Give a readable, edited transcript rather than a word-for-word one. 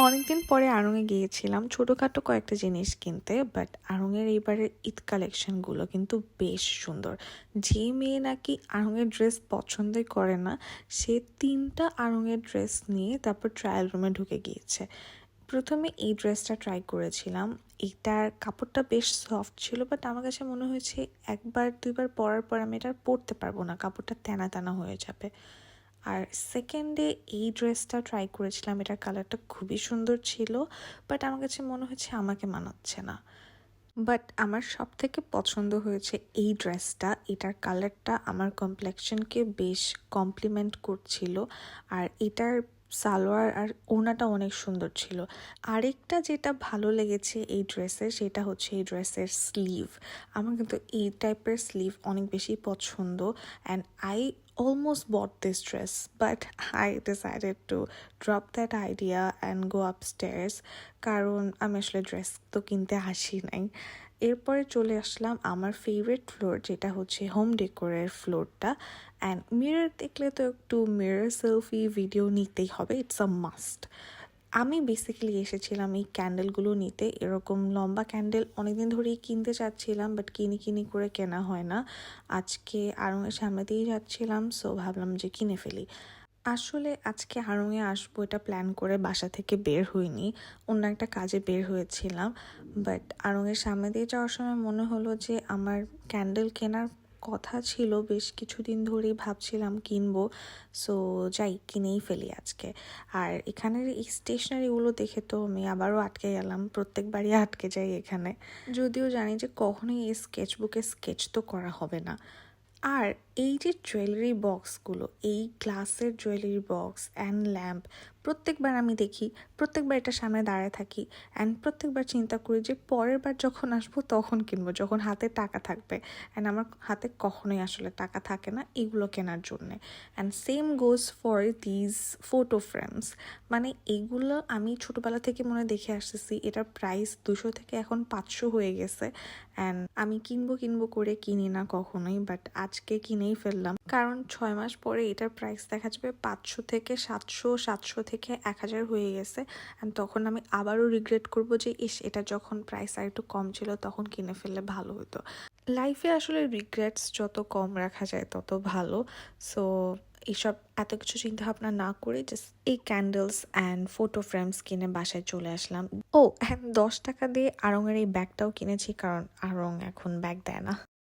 অনেকদিন পরে আড়ংয়ে গিয়েছিলাম ছোটোখাটো কয়েকটা জিনিস কিনতে, বাট আড়ংয়ের এইবারের ঈদ কালেকশনগুলো কিন্তু বেশ সুন্দর। যে মেয়ে নাকি আড়ংয়ের ড্রেস পছন্দই করে না, সে 3টা আড়ংয়ের ড্রেস নিয়ে তারপর ট্রায়াল রুমে ঢুকে গিয়েছে। প্রথমে এই ড্রেসটা ট্রাই করেছিলাম। এটার কাপড়টা বেশ সফট ছিল, বাট আমার কাছে মনে হয়েছে একবার দুইবার পরার পর আমি এটা আর পরতে পারবো না, কাপড়টা তেনা তেনা হয়ে যাবে। আর সেকেন্ডে এই ড্রেসটা ট্রাই করেছিলাম, এটার কালারটা খুবই সুন্দর ছিল, বাট আমার কাছে মনে হচ্ছে আমাকে মানাচ্ছে না। বাট আমার সব থেকে পছন্দ হয়েছে এই ড্রেসটা। এটার কালারটা আমার কমপ্লেকশনকে বেশ কমপ্লিমেন্ট করছিল, আর এটার সালোয়ার আর ওড়নাটা অনেক সুন্দর ছিল। আরেকটা যেটা ভালো লেগেছে এই ড্রেসের, সেটা হচ্ছে এই ড্রেসের স্লিভ। আমার কিন্তু এই টাইপের স্লিভ অনেক বেশি পছন্দ, and I almost bought this dress, but I decided to drop that idea and go upstairs কারণ আমি আসলে ড্রেস তো কিনতে আসি নাই। এরপরে চলে আসলাম আমার ফেভারিট ফ্লোর, যেটা হচ্ছে হোম ডেকোরের ফ্লোরটা। অ্যান্ড মিরর দেখলে তো একটু মিরর সেলফি ভিডিও নিতেই হবে, ইটস আ মাস্ট। আমি বেসিক্যালি এসেছিলাম এই ক্যান্ডেলগুলো নিতে। এরকম লম্বা ক্যান্ডেল অনেকদিন ধরেই কিনতে চাচ্ছিলাম, বাট কিনি করে কেনা হয় না। আজকে আড়ংয়ের সামনে দিয়েই যাচ্ছিলাম, সো ভাবলাম যে কিনে ফেলি। আসলে আজকে আড়ংয়ে আসবো এটা প্ল্যান করে বাসা থেকে বের হইনি, অন্য একটা কাজে বের হয়েছিলাম। বাট আড়ংয়ের সামনে দিয়ে যাওয়ার সময় মনে হলো যে আমার ক্যান্ডেল কেনার কথা ছিল, বেশ কিছুদিন ধরেই ভাবছিলাম কিনবো, সো যাই কিনেই ফেলি আজকে। আর এখানের এই স্টেশনারিগুলো দেখে তো আমি আবারও আটকে গেলাম, প্রত্যেকবারই আটকে যাই এখানে, যদিও জানি যে কখনোই এই স্কেচবুকে স্কেচ তো করা হবে না। আর এই যে জুয়েলারি বক্সগুলো, এই গ্লাসের জুয়েলারি বক্স অ্যান্ড ল্যাম্প, প্রত্যেকবার আমি দেখি, প্রত্যেকবার এটা সামনে দাঁড়ায় থাকি, অ্যান্ড প্রত্যেকবার চিন্তা করি যে পরের বার যখন আসবো তখন কিনবো, যখন হাতে টাকা থাকবে। অ্যান্ড আমার হাতে কখনোই আসলে টাকা থাকে না এগুলো কেনার জন্যে। And same goes for these photo frames. মানে এগুলো আমি ছোটোবেলা থেকে মনে দেখে আসতেছি, এটার প্রাইস 200 থেকে এখন 500 হয়ে গেছে। অ্যান্ড আমি কিনবো করে কিনি না কখনোই, বাট আজকে কিনেই ফেললাম, কারণ 6 মাস পরে এটার প্রাইস দেখা যাবে 500 থেকে 700, 700 থেকে 1000 হয়ে গেছে। অ্যান্ড তখন আমি আবারও রিগ্রেট করবো যে এটা যখন প্রাইস আর একটু কম ছিল তখন কিনে ফেললে ভালো হতো। লাইফে আসলে রিগ্রেটস যত কম রাখা যায় তত ভালো। সো এইসব এত কিছু চিন্তা ভাবনা না করে জাস্ট এই ক্যান্ডেলস অ্যান্ড ফটো ফ্রেমস কিনে বাসায় চলে আসলাম। ও হ্যাঁ, 10 টাকা দিয়ে আড়ংয়ের এই ব্যাগটাও কিনেছি, কারণ আড়ং এখন ব্যাগ দেয় না।